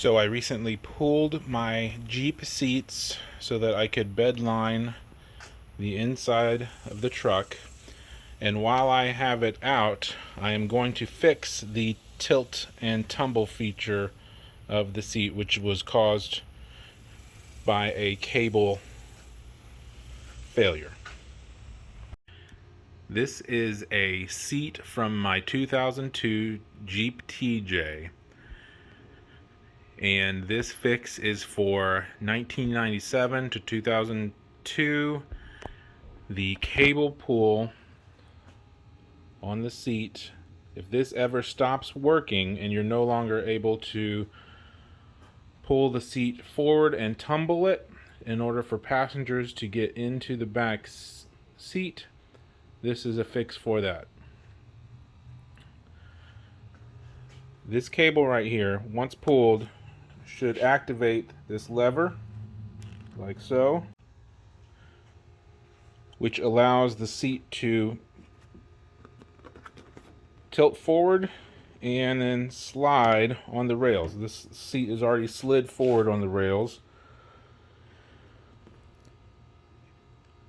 So I recently pulled my Jeep seats so that I could bed line the inside of the truck. And while I have it out, I am going to fix the tilt and tumble feature of the seat, which was caused by a cable failure. This is a seat from my 2002 Jeep TJ. And this fix is for 1997 to 2002. The cable pull on the seat, if this ever stops working and you're no longer able to pull the seat forward and tumble it in order for passengers to get into the back seat, this is a fix for that. This cable right here, once pulled, should activate this lever like so, which allows the seat to tilt forward and then slide on the rails. This seat is already slid forward on the rails.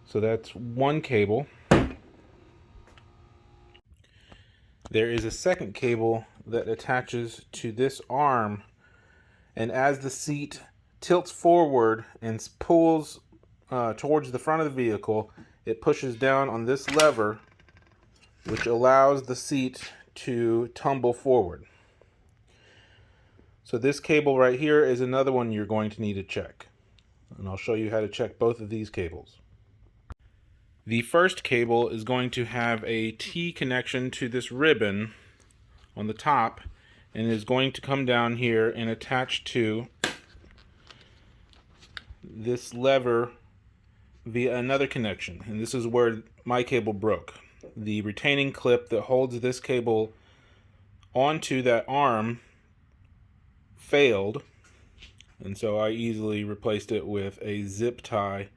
So that's one cable. There is a second cable that attaches to this arm, and as the seat tilts forward and pulls towards the front of the vehicle, it pushes down on this lever, which allows the seat to tumble forward. So this cable right here is another one you're going to need to check. And I'll show you how to check both of these cables. The first cable is going to have a T connection to this ribbon on the top, and is going to come down here and attach to this lever via another connection. And this is where my cable broke. The retaining clip that holds this cable onto that arm failed, and so I easily replaced it with a zip tie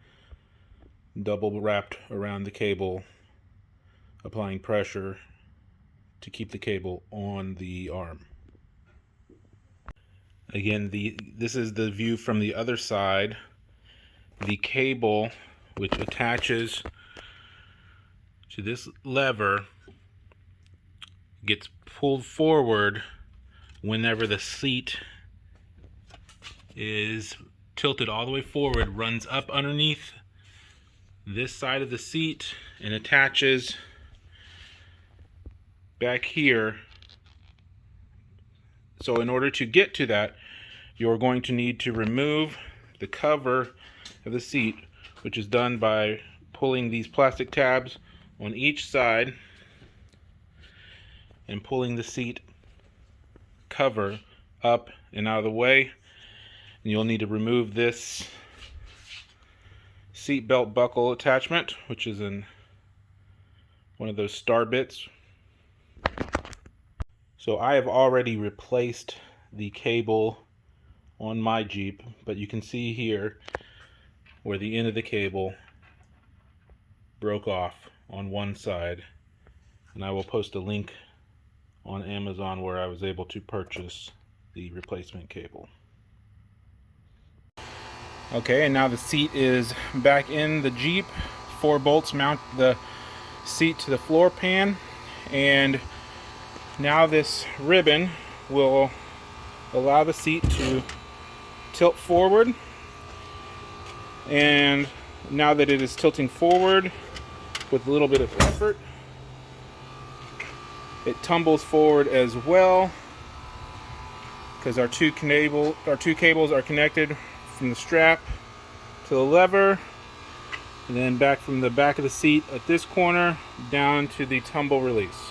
double wrapped around the cable, applying pressure to keep the cable on the arm. Again, this is the view from the other side. The cable, which attaches to this lever, gets pulled forward whenever the seat is tilted all the way forward, runs up underneath this side of the seat and attaches back here. So in order to get to that, you're going to need to remove the cover of the seat, which is done by pulling these plastic tabs on each side and pulling the seat cover up and out of the way. And you'll need to remove this seat belt buckle attachment, which is in one of those star bits. So I have already replaced the cable on my Jeep, but you can see here where the end of the cable broke off on one side, and I will post a link on Amazon where I was able to purchase the replacement cable. Okay, and now the seat is back in the Jeep. 4 bolts mount the seat to the floor pan, and now this ribbon will allow the seat to tilt forward. And now that it is tilting forward with a little bit of effort, it tumbles forward as well, because our two cables are connected from the strap to the lever, and then back from the back of the seat at this corner down to the tumble release.